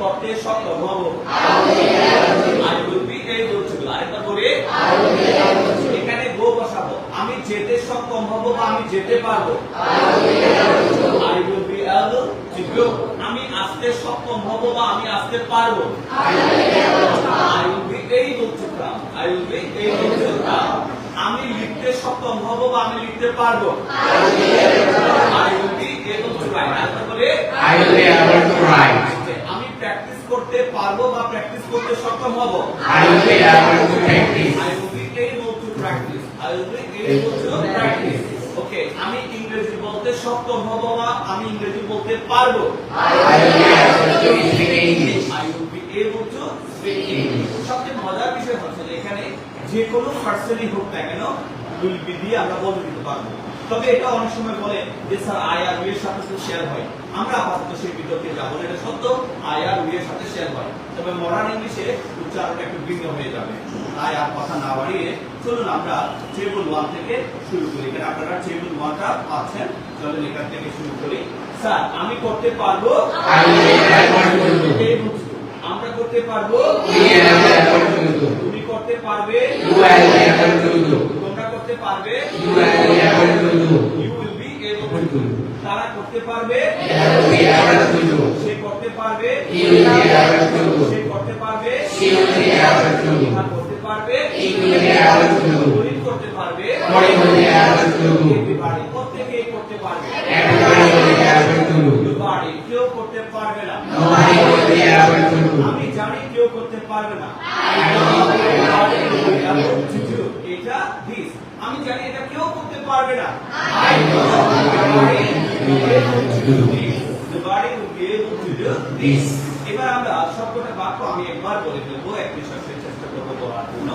করতে সক্ষম হব। I will be able to. আরেকবার বলি, এখানে গো বসাবো। আমি যেতে সক্ষম হব বা আমি যেতে পারবো। I will be able to go. আমি আসতে সক্ষম হব বা আমি আসতে পারবো। I will be able to come. I will be able to come. আমি লিখতে সক্ষম হব বা আমি লিখতে পারবো। I will be able to write. আরেকবার বলি, I will be able to write. আমি প্র্যাকটিস করতে পারবো বা প্র্যাকটিস করতে সক্ষম হব। I will be able to practice. I will be able to practice. I will be able to practice. Okay, আমি ইংরেজি বলতে সক্ষম হব বা আমি ইংরেজি বলতে পারবো। I will be able to speak English. I will be able to speak English. সবচেয়ে মজার বিষয় হচ্ছে যে এখানে যে কোনো পার্সনই হোক না কেন will be দিয়ে আমরা বলে দিতে পারবো। তবে এটা অনেক সময় বলে যে স্যার আই আর উই এর সাথে তো শেয়ার হয়। আমরা আপাতত সেই বিতর্কে যাব না, এটা সত্য, আই আর উই এর সাথে শেয়ার হয়। তবে মডার্ন ইংলিশে উচ্চারণটা একটু ভিন্ন হয়ে যাবে। তাই আর কথা না বাড়িয়ে চলুন আমরা টেবল 1 থেকে শুরু করি। এখানে আপনারা টেবল 1টা পাচ্ছেন, চলুন এখান থেকে শুরু করি। স্যার আমি করতে পারবো। I will be able to do. আমরা করতে পারবো। We will be able to do. তুমি করতে পারবে। You will be able to do. তোমরা করতে পারবে। You will be able to do. You will be able to do. তারা করতে পারবে। They will be able to do. সে করতে পারবে। He will be able to do. সে করতে পারবে। She will be able to do. ইহা করতে পারবে। He will be able to do. গরিব করতে পারবে। Body will be able to do. একেবারে প্রত্যেকেই করতে পারবে। Everybody will be able to do. একেবারে কেউ করতে পারবে না। Nobody will be able to do. আমি জানি কেউ করতে পারবে না। I know Everybody will be able to do. এটা this আমি জানি এটা কেউ করতে পারবে না। I know everybody will be able to do The body will be able to do this. এবার আমরা সবকটা বাক্য আমি একবার বলে দেবো, একটি সাথে চেষ্টা করবো বলার জন্য।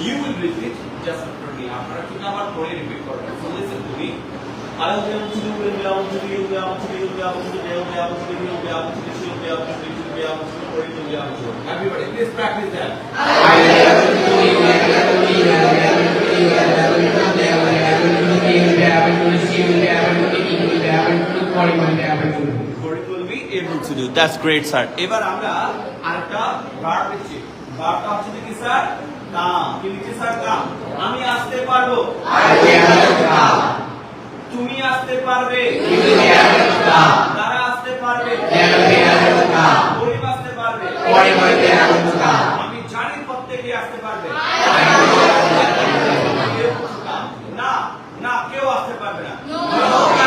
You will repeat just after me. আপনারা কিন্তু আমার পরে রিপিট করবেন। So listen to me. I will be able to do, will be able to do, will be able to do, will be able to do, will be able to do, will be able to do, she will be able to do, she will be able to do, or you will be able to do. Everybody, please practice that. I will be able to do, you will be able to do, you will be able to do, you will be able to do, they will be able to do, he will be able to do, she will be able to do, he will be able to do, body will be able to do. Body will be able to do. That's great, sir. এবার আমরা আরেকটা verb নিচ্ছি। ভার্বটা হচ্ছে কি sir? কাম। কি নিচ্ছি sir? কাম। আমি আসতে পারবো। I will be able to come. তুমি আসতে পারবে। You will be able to come. তারা আসতে পারবে। They will be able to come. গরিব আসতে পারবে। Body will be able to come. আমি জানি প্রত্যেকে আসতে পারবে। I know না না কেউ আসতে পারবে না।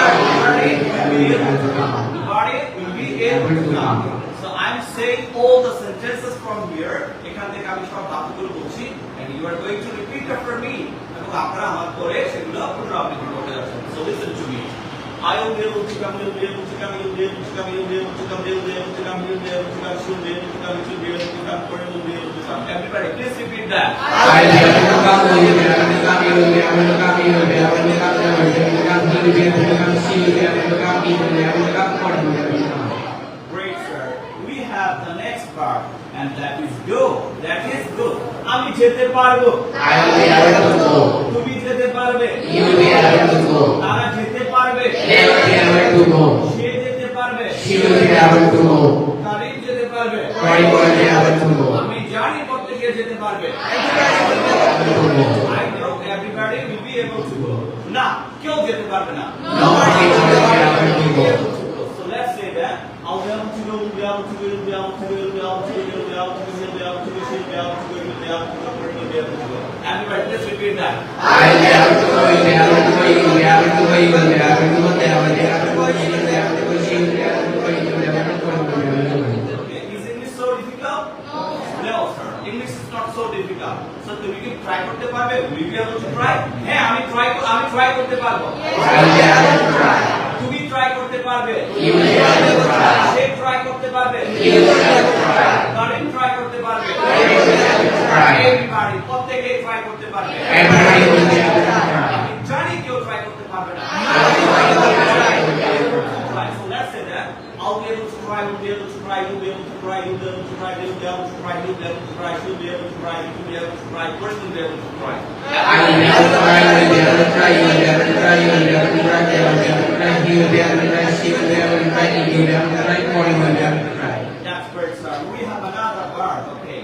everybody will be able to come. Body will be able to come. So I'm saying all the sentences from here. এখান থেকে আমি সব বাক্যগুলো বলছি and you are going to repeat after me. এবং আপনারা আমার পরে সেগুলো পুনরাবৃত্তি করতে যাচ্ছেন। So listen to me. I will be able to come, you will be able to come, you will be able to come, you will be able to come, you will be able to come, you will be able to come, she will be able to come, you will be able to come, or you will be able to come. Everybody, please repeat that. I will be able to come, you will be able to come, you will be able to come, you will be able to come, you will be able to come, he will be able to come, she will be able to come, he will be able to come, body will be able to come. Great, sir. We have the next part, and that is go. That is go. আমি যেতে পারবো। I will be able to go. তুমি যেতে পারবে। You will be able to go. তারা যেতে পারবে। They will be able to go. সে যেতে পারবে। She will be able to go. তারিখ যেতে পারবে। Body will be able to go. আমি জানি প্রত্যেকে যেতে পারবে। Able to go. I know everybody will be able to go. না কেউ যেতে পারবে না। Nobody will be able to go. So let's say that I'll be able to go, will be able to go, will be able to go, will be able to go, will be able to go, will be able to go, she'll be able to go, will be able to go, or will be able to go. Everybody, let's repeat that. I will be able to go, you will be able to go, you will be able to go, you will be able to go, they will be able to go, she will be able to go, she will be able to go, you will be able to go, you will be able to go. Okay, is English so difficult? No, sir. English is not so difficult. So তুমি কি try করতে পারবে? Will you be able to try? হ্যাঁ, আমি try করতে পারবো। I will be able to try. তুমি try করতে পারবে। You will be able to try. Say try করতে পারবে। You will be able to try. Karim try করতে পারবে। You will be able to try. Everybody, প্রত্যেকে try করতে পারবে। Everybody will be able to try. আমি জানি কেউ try করতে পারবে না। Nobody will be able to Right, so let's say that I'll be able to try, you'll be able to try, you'll be able to try, you'll be able to try, they'll be able to try, you'll be able to try, she'll be able to try, you'll be able to try, person will be able to try. I will be able to try, you will be able to try, you will be able to try, you will be able to try, they will be able to try, he will be able to try, she will be able to try, he will be able to try, body will be able to try. That's great. sir. We have another word. Okay.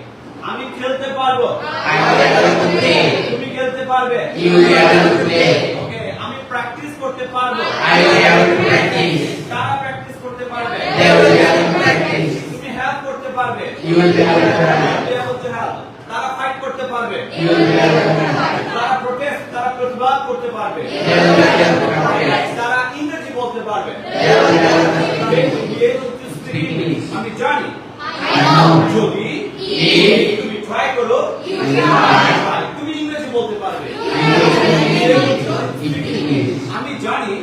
আমি খেলতে পারবো। I will be able to play. তুমি খেলতে পারবে। You will be able to play. Okay. আমি practice করতে পারবো। I will be able to practice. কারা প্র্যাকটিস করতে পারবে? They will be able to practice. তুমি হেল্প করতে পারবে। You will be able to help. Be able to help. তারা ফাইট করতে পারবে। You will be able to help. তারা প্রোটেস্ট, তারা প্রতিবাদ করতে পারবে। They will be able to practice. তারা ইংরেজি বলতে পারবে। They will be able to They will be able to speak English. আমি জানি I know. যদি If তুমি ট্রাই করো you try, তুমি ইংরেজি বলতে পারবে। you will be able to speak English. আমি জানি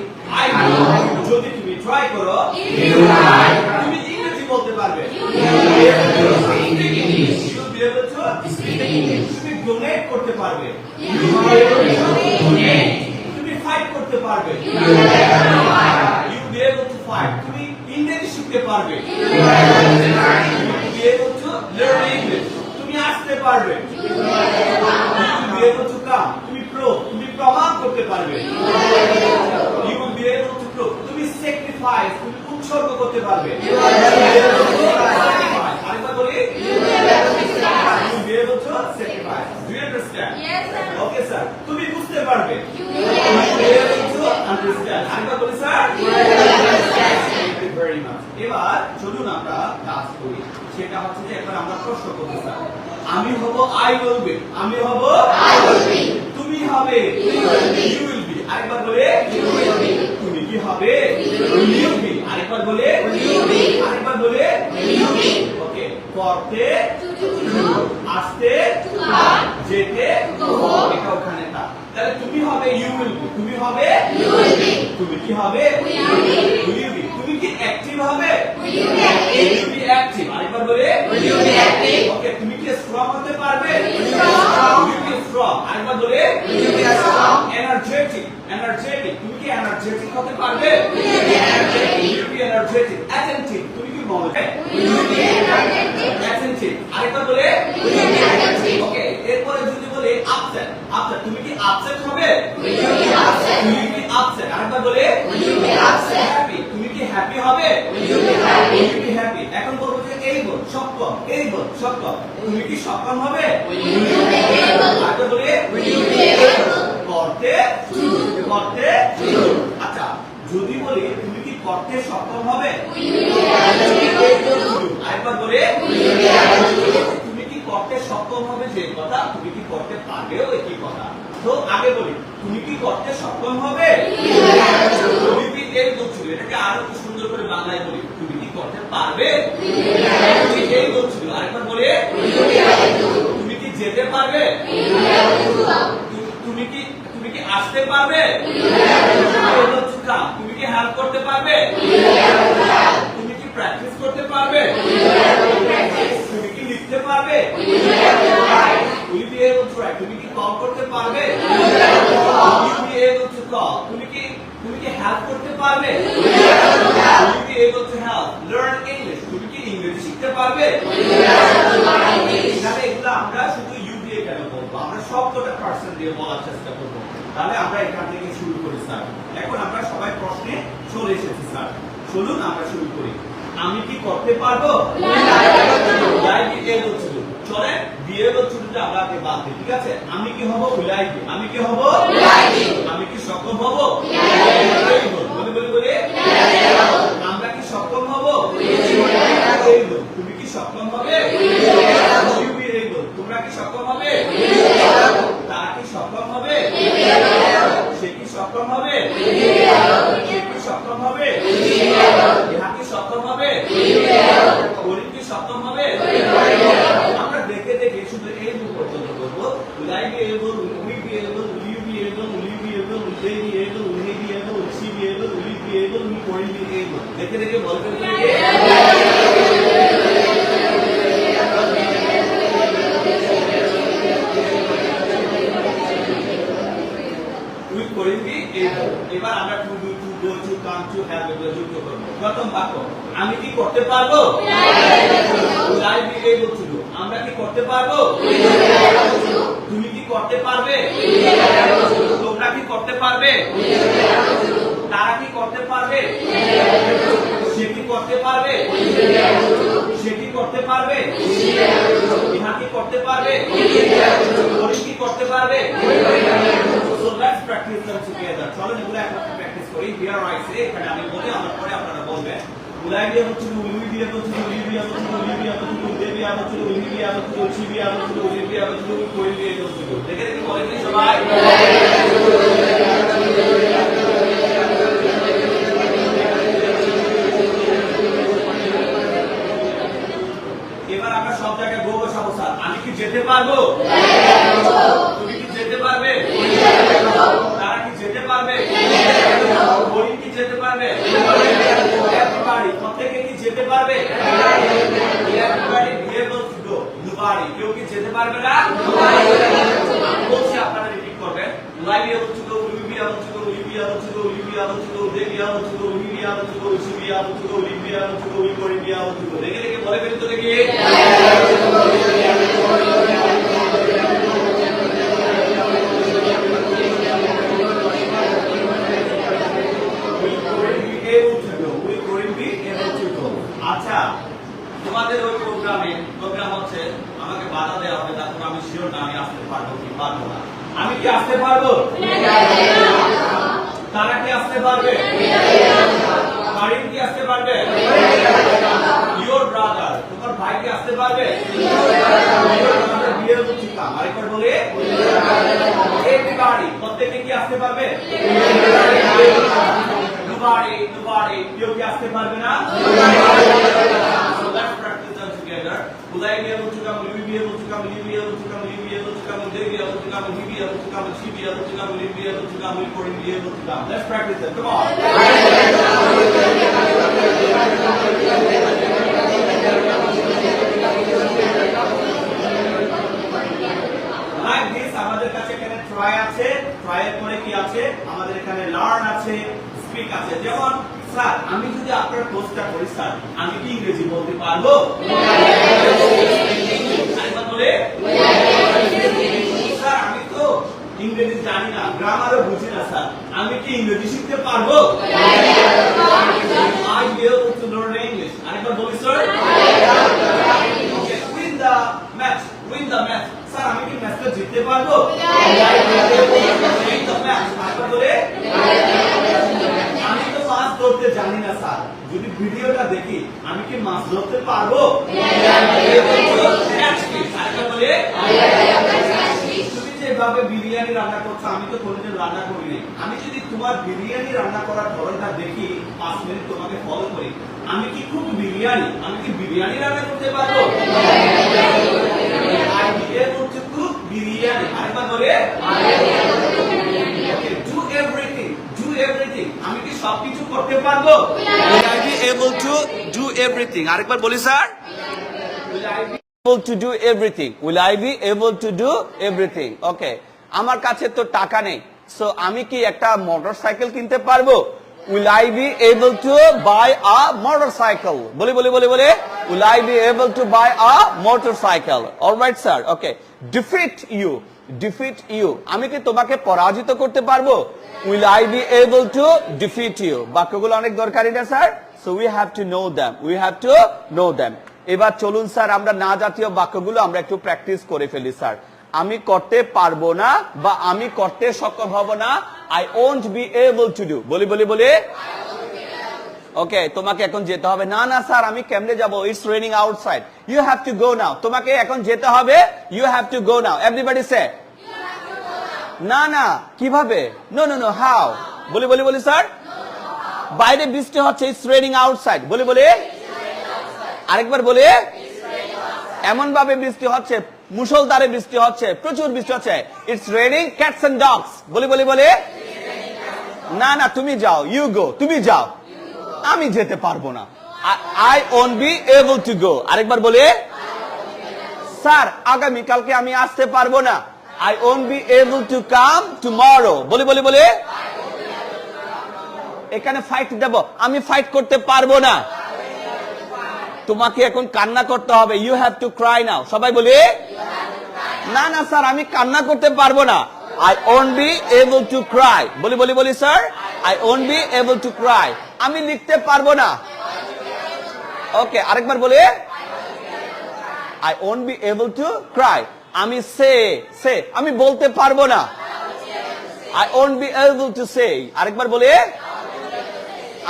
I I know know. যদি তুমি ট্রাই করো If you try, তুমি ইংরেজি বলতে পারবে। you will be able to speak English. You will be able to Speak English. তুমি ডোনেট করতে পারবে। You will be able to donate. তুমি ফাইট করতে পারবে। You will be able to fight. You will be able to fight. তুমি ইংরেজি শিখতে পারবে। You will be able to learn. You will be able to learn English. তুমি আসতে পারবে। You will be able to come. তুমি তুমি প্রমাণ করতে পারবে। You will be able to prove. তুমি sacrifice, তুমি উৎসর্গ করতে পারবে। You will be able to sacrifice. আরেকবার বলি। You will be able to sacrifice. Do you understand? Yes, sir. Okay, sir. তুমি বুঝতে পারবে। You You will be able to understand. আরেকবার বলি, sir. Thank you very much. এবার চলুন আমরা কাজ করি। সেটা হচ্ছে যে একবার আমরা প্রশ্ন করব, স্যার। আমি হব I will be. আমি হব I will be. তুমি হবে You will be. You will be. আরেকবার বলে You will be. তুমি কি হবে will be. You will be. আরেকবার বলে You will be. আরেকবার বলে You will be. ওকে করতে To do. আসতে To come. যেতে To go. এটা ওখানে তা তাহলে তুমি হবে You will be. তুমি হবে You will be. তুমি কি হবে Will you be? Will you be? তুমি কি অ্যাক্টিভ হবে Will you be Will active? you be active? আরেকবার বলে Will you be active? ওকে তুমি কি স্ট্রং হতে পারবে Will you be strong? Will you be strong? আরেকবার বলে Will you be strong? energetic তুমি কি এনার্জেটিক হতে পারবে Will you be energetic? Will you be energetic? attentive তুমি কি মনোযোগী Will you be energetic? attentive আরেকবার বলে Will you be attentive? ওকে এরপরে যদি বলি আপসেট তুমি কি আপসেট হবে Will you be upset? Will you be upset? আরেকবার বলে Will you be upset? happy তুমি কি হ্যাপি হবে Will you be happy? Will you be happy? এখন বলবো যে able সক্ষম তুমি কি সক্ষম হবে Will you be able? আরেকবার বলে Will you be able? করতে To. আচ্ছা যদি বলি তুমি কি করতে সক্ষম হবে Will you be able to? আরেকবার বলে Will you be able to? তুমি কি করতে সক্ষম হবে যে কথা তুমি কি করতে পারবেও একই কথা তো আগে বলি তুমি কি করতে সক্ষম হবে Will you be able to? তুমি কি able to এটাকে আরো একটু সুন্দর করে বাংলায় বলি তুমি কি করতে পারবে Will you be able তুমি to? able to আরেকবার বলে Will you be able to? তুমি কি যেতে পারবে Will you be able to come? তুমি কি আসতে পারবে Will you be able to come? able to come তুমি কি হেল্প করতে পারবে Will you be able to help? তুমি কি প্র্যাকটিস করতে পারবে Will you be able to practice? তুমি কি লিখতে পারবে Will you be able to write? Will you be able to write? তুমি কি কল করতে পারবে Will you be able to call? Will you be able to call? তুমি কি হেল্প করতে পারবে Will you be able to help? Will you be able to help? Learn English. তুমি কি ইংরেজি শিখতে পারবে Will you be able to learn English? তাহলে এগুলো আমরা শুধু ইউ দিয়ে কেন বলবো আমরা সবকটা পার্সন দিয়ে বলার চেষ্টা করব তাহলে আমরা এখান থেকে শুরু করি স্যার এখন আমরা সবাই প্রশ্নে চলে এসেছি স্যার চলুন আমরা শুরু করি আমি কি করতে পারবো Will I be able to do? চলে be able to do আমরা আগে বাদ দিই ঠিক আছে আমি কি হব Will I be? আমি কি হব Will I be? আমি কি সক্ষম হব able? বলে able? আমরা কি সক্ষম হব Will you be able? তুমি কি সক্ষম হবে Will you be able? Will you be able? তোমরা কি সক্ষম হবে Will you be able? তারা কি সক্ষম হবে Will you be able? সে কি সক্ষম হবে Will you be able? সে কি সক্ষম হবে Will you be able? ইহা কি সক্ষম হবে Will you be able? গরিব কি সক্ষম হবে Will you be able? আমরা দেখে শুধু এই দু পর্যন্ত করবো Will I be able? Will we be able? Will you be able? Will you be able? Will they be able? Will he be able? Will she be able? Will it be able? Will Corinne be able? দেখে বলতে Will Corinne be able? এবার আমরা to do, to go, to come, to have এগুলো যুক্ত করবো প্রথম বাক্য আমি কি করতে পারবো Will I be able to do? আমরা কি করতে পারবো Will you be able to? তুমি কি করতে পারবে Will you be able to? তোমরা কি করতে পারবে Will you be able to? তারা কি করতে পারবে Will you be able to? সে কি করতে পারবে? সে কি করতে পারবে? ইহা কি করতে পারবে? ওরি কি করতে পারবে? So let's practice them together. চলো এগুলো একসাথে প্র্যাকটিস করি। Here I say, এখানে আমি বলি, আমার পরে আপনারা বলবেন। উলাইবিয়া হচ্ছে উলিবিয়া হচ্ছে উলিবিয়া হচ্ছে উলিবিয়া হচ্ছে উলিবিয়া হচ্ছে উলিবিয়া হচ্ছে উলিবিয়া হচ্ছে উলিবিয়া হচ্ছে উলিবিয়া হচ্ছে। দেখে দেখে বলেন সবাই। এবার আমরা সব জায়গায় গো বসাবো স্যার। আমি কি যেতে পারবো? তুমি কি যেতে পারবে? তারা কি যেতে পারবে? হরিণ কি যেতে পারবে? Everybody, প্রত্যেকে কি যেতে পারবে? Everybody be able to go. Nobody, কেউ কি যেতে পারবে না? বলছি আপনারা রিপিট করবেন। Will be able to go, will be able to go, will be able to go, will be able to go, they be able to go, will be able to go, will be able to go, will be able to go, will be able to go. দেখে দেখে বলে ফেলি তো দেখি। আচ্ছা, তোমাদের ওই programme হচ্ছে আমাকে বাধা দেওয়া হবে, তারপর আমি শিওর না আমি আসতে পারবো কি পারবো না। আমি কি আসতে পারবো? তারা কি আসতে পারবে? কারিম কি আসতে পারবে? ইয়োর ব্রাদার, তোমার ভাই কি আসতে পারবে? ইয়োর ব্রাদার বিয়ের চিকা আরেকবার বলে এভরিবডি, প্রত্যেকে কি আসতে পারবে? Nobody, কেউ কি আসতে পারবে না? So let's practice them together. Will I be able to come? Will you be able to come? Will you be able to come? Will you be able to come? Will they be able to come? Will he be able to come? Will she be able to come? Will he be able to come? Will Corinne be able to come? Let's practice them. Come on. Like this, আমাদের কাছে এখানে try আছে, try এর পরে কি আছে? আমাদের এখানে learn আছে, speak আছে। যেমন স্যার, আমি যদি আপনার কোর্সটা করি স্যার, আমি কি ইংরেজি বলতে পারবো? আরেকবার বলে স্যার, আমি তো ইংরেজি জানি না, গ্রামারও বুঝি না স্যার, আমি কি ইংরেজি শিখতে পারবো? I be able to learn English. আরেকবার বলি sir. Okay, win the match. Sir, আমি কি ম্যাচটা জিততে পারবো? Win the match. আরেকবার বলে আমি তো মাছ ধরতে জানি না স্যার, যদি ভিডিওটা দেখি আমি কি মাছ ধরতে পারবো? তুমি যেভাবে বিরিয়ানি রান্না করছো, আমি তো কোনোদিন রান্না করিনি। আমি যদি তোমার বিরিয়ানি রান্না করার ধরনটা দেখি, 5 মিনিট তোমাকে ফলো করি, আমি কি বিরিয়ানি রান্না করতে পারবো? বিরিয়ানি আরেকবার বলে do everything. আমি কি সবকিছু করতে পারবো? Will I be able to do everything? আরেকবার বলি sir. Will I be able to do everything? Will I be able to do everything? Okay. আমার কাছে তো টাকা নেই, সো আমি কি একটা মোটরসাইকেল কিনতে পারবো? Will I be able to buy a motorcycle? বলি Will I be able to buy a motorcycle? All right sir. Okay. Defeat you. আমি কি তোমাকে পরাজিত করতে পারবো? Will I be able to defeat you? বাক্যগুলো অনেক দরকারি না sir, so we have to know them. এবার চলুন স্যার আমরা না জাতীয় বাক্যগুলো আমরা একটু প্র্যাকটিস করে ফেলি স্যার। আমি করতে পারবো না বা আমি করতে সক্ষম হব না, I won't be able to do. বলি ওকে, তোমাকে এখন যেতে হবে। না স্যার, আমি কেমনে যাব? It's raining outside. You have to go now. তোমাকে এখন যেতে হবে, you have to go now. Everybody say না কিভাবে? No how? বলি স্যার। বাইরে বৃষ্টি হচ্ছে, ইটস রেনিং আউটসাইড। বলি আরেকবার বলে এমন ভাবে বৃষ্টি হচ্ছে, মুষলধারে বৃষ্টি হচ্ছে, প্রচুর বৃষ্টি হচ্ছে, it's raining cats and dogs. বলি না তুমি যাও, ইউ গো, তুমি যাও, আমি যেতে পারবো না, I won't be able to go. আরেকবার বলে স্যার, আগামী কালকে আমি আসতে পারবো না, I won't be able to come tomorrow. বলি এখানে ফাইট দেব, আমি ফাইট করতে পারবো না। তোমাকে এখন কান্না করতে হবে, ইউ হ্যাভ টু ক্রাই নাও। সবাই বলি না স্যার, আমি কান্না করতে পারবো না, I won't be able to cry. বলি sir, I won't be able to cry. আমি লিখতে পারবো না, ওকে আরেকবার বলে I won't be able to cry. আমি সে আমি বলতে পারবো না। I won't be able to say. আরেকবার বলে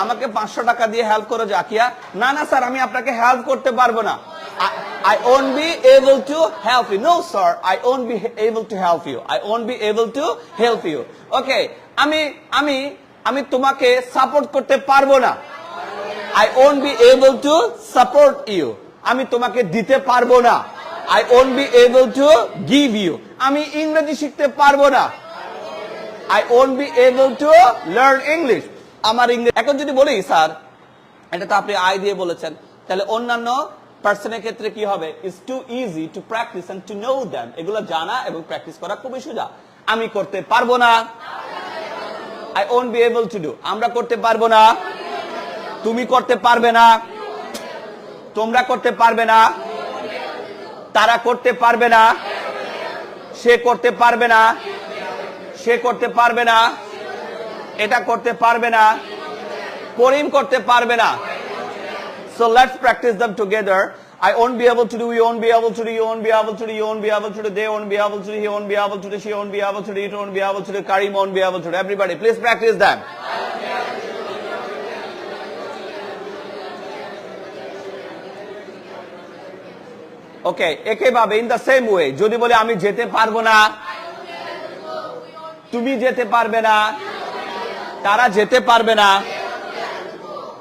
আমাকে 500 টাকা দিয়ে হেল্প করো জাকিয়া। না না স্যার আমি আপনাকে হেল্প করতে পারবো না। I won't be able to help you. No sir, I won't be able to help you. I won't be able to help you. Okay, আমি তোমাকে সাপোর্ট করতে পারবো না। I won't be able to support you. আমি তোমাকে দিতে পারবো না। I won't be able to give you. আমি ইংরেজি শিখতে পারবো না। I won't be able to learn English. আমার ইংরেজি এখন যদি বলি স্যার এটা তো আপনি আই দিয়ে বলেছেন তাহলে অন্যান্য পার্সনের ক্ষেত্রে কি হবে it's too easy to practice and to know them এগুলো জানা এবং প্র্যাকটিস করা খুবই সোজা আমি করতে পারবো না I won't be able to do আমরা করতে পারবো না তুমি করতে পারবে না তোমরা করতে পারবে না তারা করতে পারবে না সে করতে পারবে না সে করতে পারবে না এটা করতে পারবে না করিম করতে পারবে না so let's practice them together I won't be able to do you won't be able to do you won't be able to do you won't be able to do they won't be able to do he won't be able to do she won't be able to do it won't be able to do Karim won't be able to do everybody please practice them okay একইভাবে in the same way যদি বলে আমি যেতে পারবো না তুমি যেতে পারবে না তারা যেতে পারবে না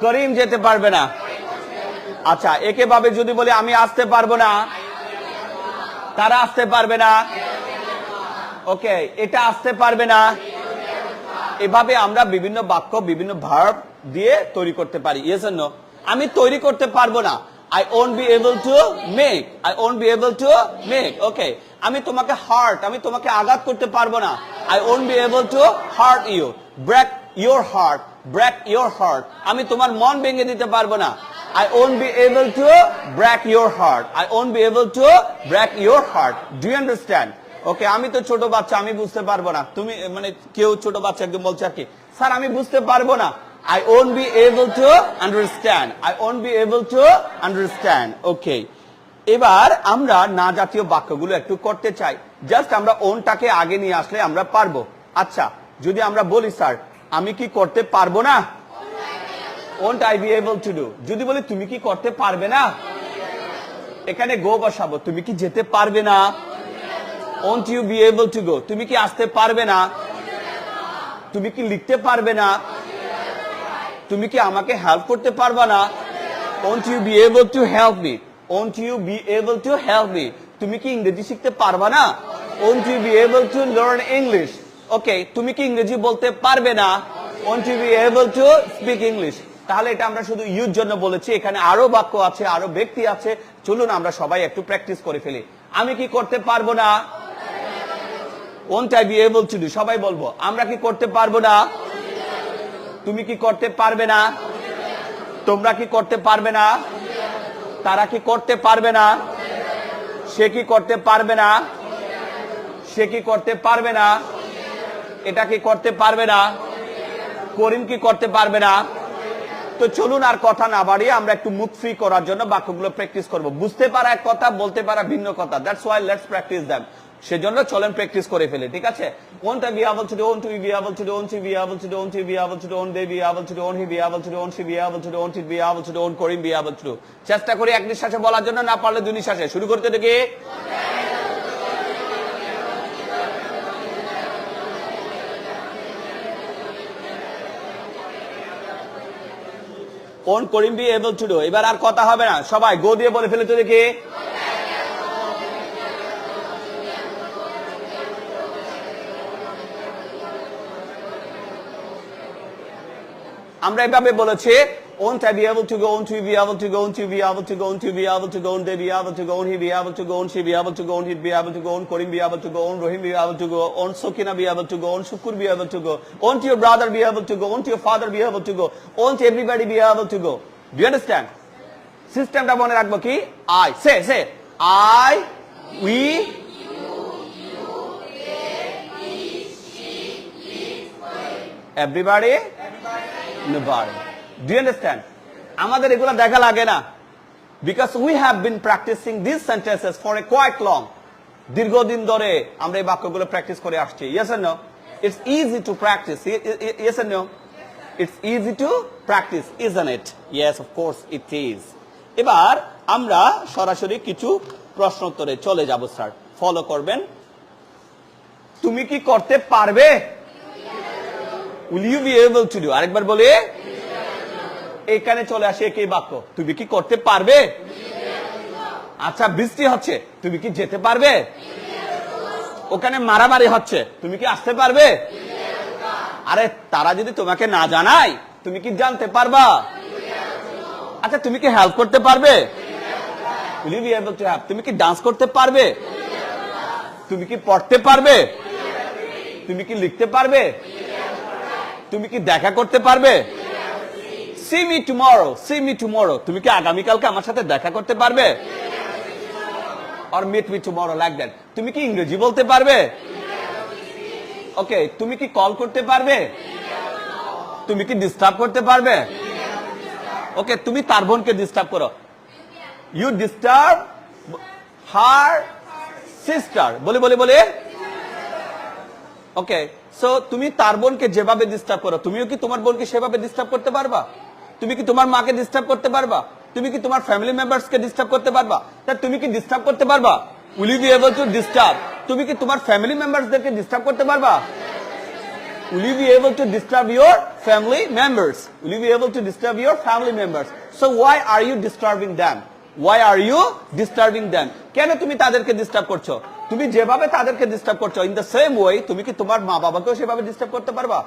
করিম যেতে পারবে না আচ্ছা একইভাবে যদি বলে আমি আসতে পারবো না তারা আসতে পারবে না ওকে এটা আসতে পারবে না এভাবে আমরা বিভিন্ন বাক্য বিভিন্ন ভার্ব দিয়ে তৈরি করতে পারি yes or no আমি তৈরি করতে পারবো না I won't be able to make I won't be able to make okay আমি তোমাকে হার্ট আমি তোমাকে আঘাত করতে পারবো না I won't be able to hurt you break your heart আমি তোমার মন ভেঙে দিতে পারবো না I won't be able to break your heart I won't be able to break your heart do you understand okay আমি তো ছোট বাচ্চা আমি বুঝতে পারবো না তুমি মানে কেউ ছোট বাচ্চা একদম বলছে কি স্যার আমি বুঝতে পারবো না I won't be able to understand I won't be able to understand okay এবার আমরা না জাতীয় বাক্যগুলো একটু করতে চাই জাস্ট আমরা ওনটাকে আগে নিয়ে আসলে আমরা পারবো আচ্ছা যদি আমরা বলি স্যার আমি কি করতে পারবো না won't I be able to do যদি বলি তুমি কি করতে পারবে না এখানে গো বসাবো তুমি কি যেতে পারবে না won't you be able to go তুমি কি আসতে পারবে না তুমি কি লিখতে পারবে না তুমি কি আমাকে হেল্প করতে পারবে না won't you be able to help me won't you be able to help me তুমি কি ইংরেজি শিখতে পারবে না won't you be able to learn English okay তুমি কি ইংরেজি বলতে পারবে না won't you be able to speak English তাহলে এটা আমরা শুধু ইউর জন্য বলেছি এখানে আরো বাক্য আছে আরো ব্যক্তি আছে চলুন আমরা সবাই একটু প্র্যাকটিস করে ফেলি আমি কি করতে পারবো না won't I be able to do সবাই বলবো আমরা কি করতে পারবো না তুমি কি করতে পারবে না তোমরা কি করতে পারবে না তারা কি করতে পারবে না সে কি করতে পারবে না সে কি করতে পারবে না এটা কি করতে পারবে না করিম কি করতে পারবে না তো চলুন আর কথা না বাড়িয়ে আমরা একটু মুখ ফ্রি করার জন্য বাক্যগুলো প্র্যাকটিস করব বুঝতে পারা এক কথা বলতে পারা ভিন্ন কথা that's why let's practice them সেজন্য চলেন প্র্যাকটিস করে ফেলি ঠিক আছে won't I be able to do won't we be able to do won't you be able to do won't you be able to do won't they be able to do won't he be able to do won't she be able to do won't it be able to do won't Karim be able to do চেষ্টা করি এক নিঃশ্বাসে বলার জন্য না পারলে দুই নিঃশ্বাসে শুরু করতে দেখি won't Karim be able to do এবার আর কথা হবে না সবাই গো দিয়ে বলে ফেলে তো দেখি আমরা এভাবে বলেছি won't I be able to go won't we be able to go won't you be able to go won't you be able to go won't they be able to go won't he be able to go won't she be able to go won't it be able to go won't Karim be able to go won't Rahim be able to go won't Sukina be able to go won't Shukur be able to go won't your brother be able to go won't your father be able to go won't everybody be able to go do you understand সিস্টেমটা মনে রাখবো কি I say I we everybody nobody do you understand আমাদের এগুলো দেখা লাগে না Because we have been practicing these sentences for a quite long. দীর্ঘদিন ধরে আমরা এই বাক্যগুলো প্র্যাকটিস করে আসছি। Yes or no? It's easy to practice. Yes or no? It's easy to practice, isn't it? Yes, of course it is. এবার আমরা সরাসরি কিছু প্রশ্ন উত্তরে চলে যাব স্যার। ফলো করবেন। তুমি কি করতে পারবে? Will you be able to do? আরেকবার বলি। এখানে চলে আসে একই বাক্য। তুমি কি করতে পারবে? আচ্ছা বৃষ্টি হচ্ছে, তুমি কি যেতে পারবে? ওখানে মারামারি হচ্ছে, তুমি কি আসতে পারবে? আরে তারা যদি তোমাকে না জানায়, তুমি কি জানতে পারবা? আচ্ছা তুমি কি হেল্প করতে পারবে? Will you be able to help? তুমি কি ডান্স করতে পারবে? তুমি কি পড়তে পারবে? তুমি কি লিখতে পারবে? তুমি কি দেখা করতে পারবে? See me tomorrow. See me tomorrow. তুমি কি আগামীকালকে আমার সাথে দেখা করতে পারবে? Or meet me tomorrow like that. তুমি কি ইংরেজি বলতে পারবে? ওকে, তুমি কি কল করতে পারবে? তুমি কি ডিস্টার্ব করতে পারবে? ওকে, তুমি তার বোনকে ডিস্টার্ব করো। You disturb her sister. বলে বলে বলে। ওকে, সো তুমি তার বোনকে যেভাবে ডিস্টার্ব করো, তুমিও কি তোমার বোনকে সেভাবে ডিস্টার্ব করতে পারবা? তুমি কি তোমার মাকে ডিস্টার্ব করতে পারবা? তুমি কি তোমার ফ্যামিলি মেম্বারসকে ডিস্টার্ব করতে পারবা? তা তুমি কি ডিস্টার্ব করতে পারবা? Will you be able to disturb? তুমি কি তোমার ফ্যামিলি মেম্বারসদেরকে ডিস্টার্ব করতে পারবা? Will you be able to disturb your family members? Will you be able to disturb your family members? So why are you disturbing them? Why are you disturbing them? কেন তুমি তাদেরকে disturb করছো? তুমি যেভাবে তাদেরকে disturb করছো, in the same way তুমি কি তোমার মা বাবাকেও সেভাবে ডিস্টার্ব করতে পারবা?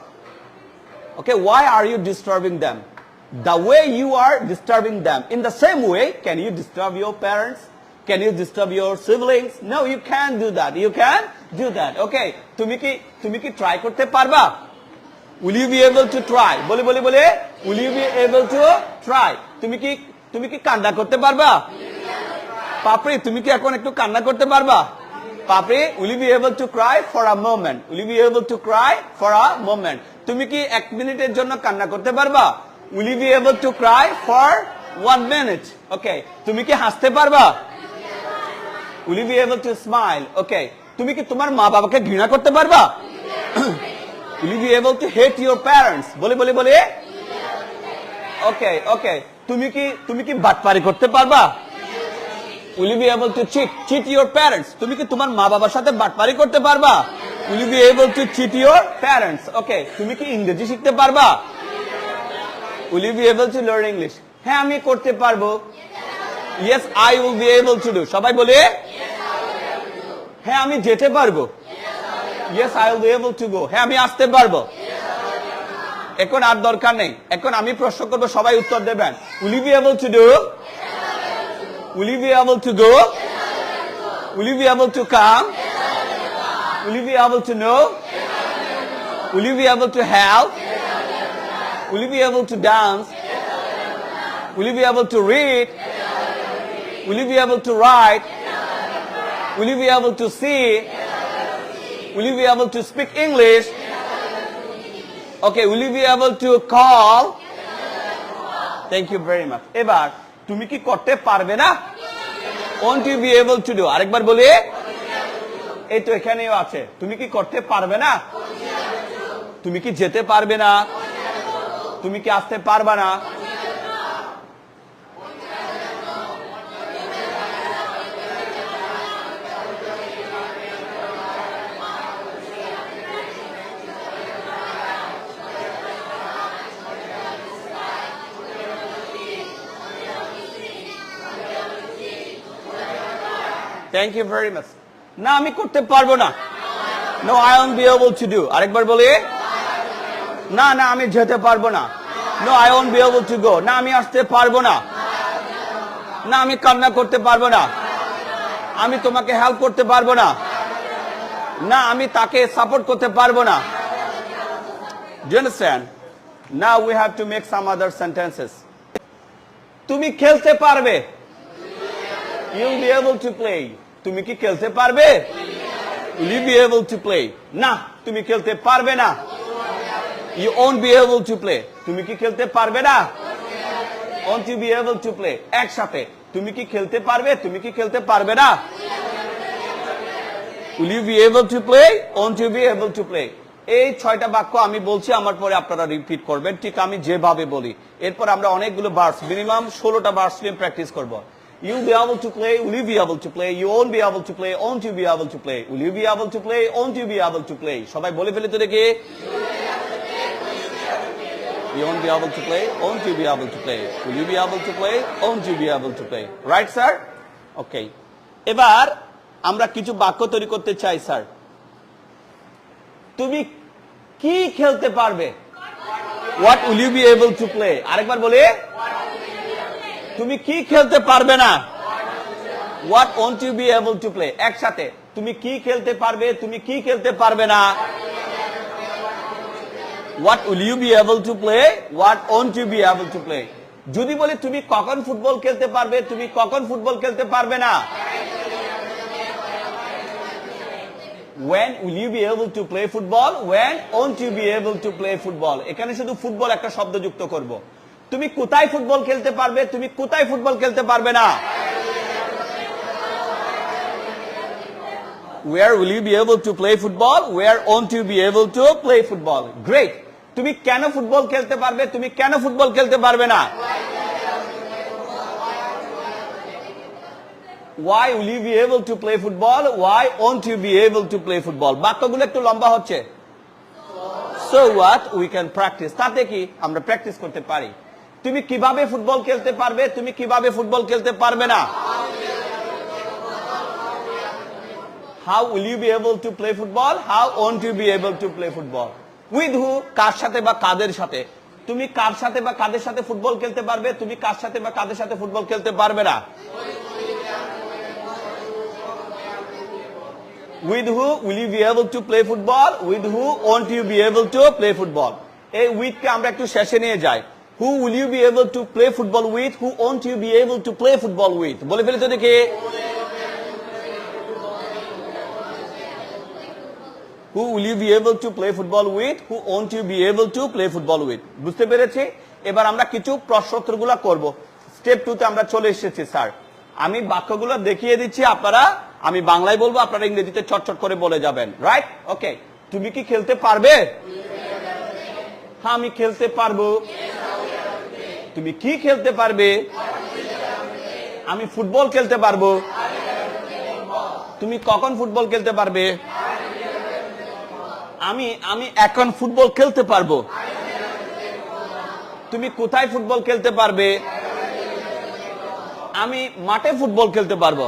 Okay, why are you disturbing them? The way you are disturbing them, in the same way, can you disturb your parents? Can you disturb your siblings? No, you can't do that. You can do that. Okay, তুমি কি try করতে পারবা? Will you be able to try? বলে বলে বলে, will you be able to try? তুমি কি কান্না করতে পারবা? পাপড়ি, তুমি কি এখন একটু কান্না করতে পারবা? পাপড়ি, will you be able to cry for a moment? Will you be able to cry for a moment? তুমি কি 1 মিনিটের জন্য কান্না করতে পারবা? Will you be able to cry for 1 minute? Okay, তুমি কি হাসতে পারবা? Will you be able to smile? Okay, তুমি কি তোমার মা বাবাকে ঘৃণা করতে পারবা? Will you be able to hate your parents? বলে বলে বলে। Okay, okay, তুমি কি বাটপারি করতে পারবা? Will you be able to cheat your parents? তুমি কি তোমার মা বাবার সাথে বাটপারি করতে পারবা? Will you be able to cheat your parents? Okay, তুমি কি ইংরেজি শিখতে পারবা? Will you be able to learn English? হ্যাঁ আমি করতে পারবো। Yes, I will be able to do. সবাই বলে। হ্যাঁ আমি যেতে পারবো। Yes, I will be able to go. হ্যাঁ আমি আসতে পারবো। এখন আর দরকার নেই, এখন আমি প্রশ্ন করবো, সবাই উত্তর দেবেন। Will you be able to do? Will you be able to go? Will you be able to come? Will you be able to know? Will you be able to help? Will you be able to dance? Will you be able to read? Will you be able to write? Will you be able to see? Will you be able to speak English? Okay, will you be able to call? Thank you very much. এবার তুমি কি করতে পারবে না? Won't you be able to do? আরেকবার বলি। এই তো এখানেও আছে। তুমি কি করতে পারবে না? তুমি কি যেতে পারবে না? তুমি কি আসতে পারবা না? Thank you very much. না আমি করতে পারবো না। No, I won't be able to do. আরেকবার বলি। না না আমি যেতে পারবো না। No, I won't be able to go. না আমি আসতে পারবো না। না আমি কান্না করতে পারবো না। আমি তোমাকে হেল্প করতে পারবো না। না আমি তাকে সাপোর্ট করতে পারবো না। Do you understand? Now we have to make some other sentences. তুমি খেলতে পারবে। You'll be able to play. তুমি কি খেলতে পারবে? Will you be able to play? না তুমি খেলতে পারবে না। You won't be able to play. তুমি কি খেলতে পারবে না? Won't you be able to play? একসাথে তুমি কি খেলতে পারবে, তুমি কি খেলতে পারবে না? Will you be able to play? Won't you be able to play? এই 6টা বাক্য আমি বলছি, আমার পরে আপনারা রিপিট করবেন ঠিক আমি যেভাবে বলি। এরপর আমরা অনেকগুলো ভার্স, মিনিমাম 16টা ভার্স নিয়ে প্র্যাকটিস করব। You'll be able to play, will you be able to play? You won't be able to play, won't you be able to play? Will you be able to play, won't you be able to play? সবাই বলে ফেলে তো দেখি। You won't be able to play, won't you be able to play? Will you be able to play, won't you be able to play? Right, sir? Okay. এবার আমরা কিছু বাক্য তৈরি করতে চাই, স্যার। তুমি কি খেলতে পারবে? What will you be able to play? আরেকবার বলি, তুমি কি খেলতে পারবে না? What won't you be able to play? একসাথে, তুমি কি খেলতে পারবে, তুমি কি খেলতে পারবে না? What will you be able to play? What won't you be able to play? যদি বলি তুমি কখন ফুটবল খেলতে পারবে, তুমি কখন ফুটবল খেলতে পারবে না? When will you be able to play football? When won't you be able to play football? এখানে শুধু ফুটবল একটা শব্দ যুক্ত করব। তুমি কোথায় ফুটবল খেলতে পারবে, তুমি কোথায় ফুটবল খেলতে পারবে না? Where will you be able to play football? Where won't you be able to play football? Great. তুমি কেন ফুটবল খেলতে পারবে, তুমি কেন ফুটবল খেলতে পারবে না? Why will you be able to play football? Why won't you be able to play football? বাক্যগুলো একটু লম্বা হচ্ছে। So what? We can practice. তাতে কি আমরা প্র্যাকটিস করতে পারি। তুমি কিভাবে ফুটবল খেলতে পারবে, তুমি কিভাবে ফুটবল খেলতে পারবে না? How will you be able to play football? How won't you be able to play football? With who? কার সাথে বা কাদের সাথে? তুমি কার সাথে বা কাদের সাথে ফুটবল খেলতে পারবে, তুমি কার সাথে বা কাদের সাথে ফুটবল খেলতে পারবে না? With who will you be able to play football? With who won't you be able to play football? এই with কে আমরা একটু শেষে নিয়ে যাই। Who will you be able to play football with? Who won't you be able to play football with? বলে ফেলে তো দেখি। Who will you be able to play football with? Who won't you be able to play football with? বুঝতে পেরেছি? এবার আমরা কিছু প্রশ্নোত্তরগুলো করব। স্টেপ 2 তে আমরা চলে এসেছি, স্যার। আমি বাক্যগুলো দেখিয়ে দিচ্ছি, আপনারা, আমি বাংলায় বলবো, আপনারা ইংরেজিতে চটচট করে বলে যাবেন। রাইট? ওকে। তুমি কি খেলতে পারবে? হ্যাঁ, আমি খেলতে পারবো। তুমি কি খেলতে পারবে? আমি ফুটবল খেলতে পারবো। তুমি কখন ফুটবল খেলতে পারবে? আমি এখন ফুটবল খেলতে পারবো। তুমি কোথায় ফুটবল খেলতে পারবে? আমি মাঠে ফুটবল খেলতে পারবো।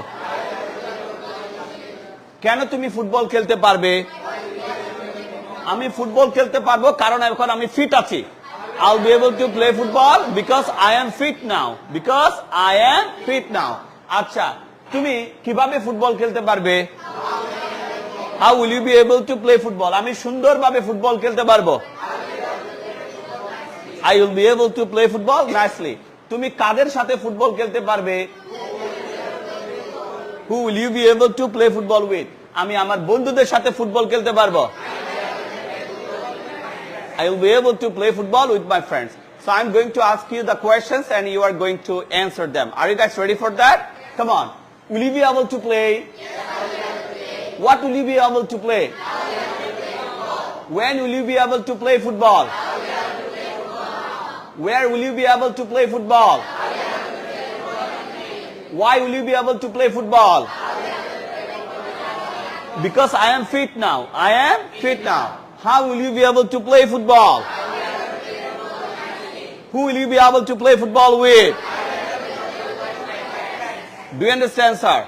কেন তুমি ফুটবল খেলতে পারবে? আমি ফুটবল খেলতে পারবো কারণ এখন আমি ফিট আছি। I'll be able to play football because I am fit now. Because I am fit now. আচ্ছা, তুমি কিভাবে ফুটবল খেলতে পারবে? How will you be able to play football? আমি সুন্দরভাবে ফুটবল খেলতে পারবো। I will be able to play football nicely. তুমি কাদের সাথে ফুটবল খেলতে পারবে? Who will you be able to play football with? আমি আমার বন্ধুদের সাথে ফুটবল খেলতে পারবো। I will be able to play football with my friends. So I'm going to ask you the questions and you are going to answer them. Are you guys ready for that? Come on. Will you be able to play? What will you be able to play? When will you be able to play football? Where will you be able to play football? Why will you be able to play football? Because I am fit now. I am fit now. How will you be able to play football? Who will you be able to play football with? Do you understand, sir?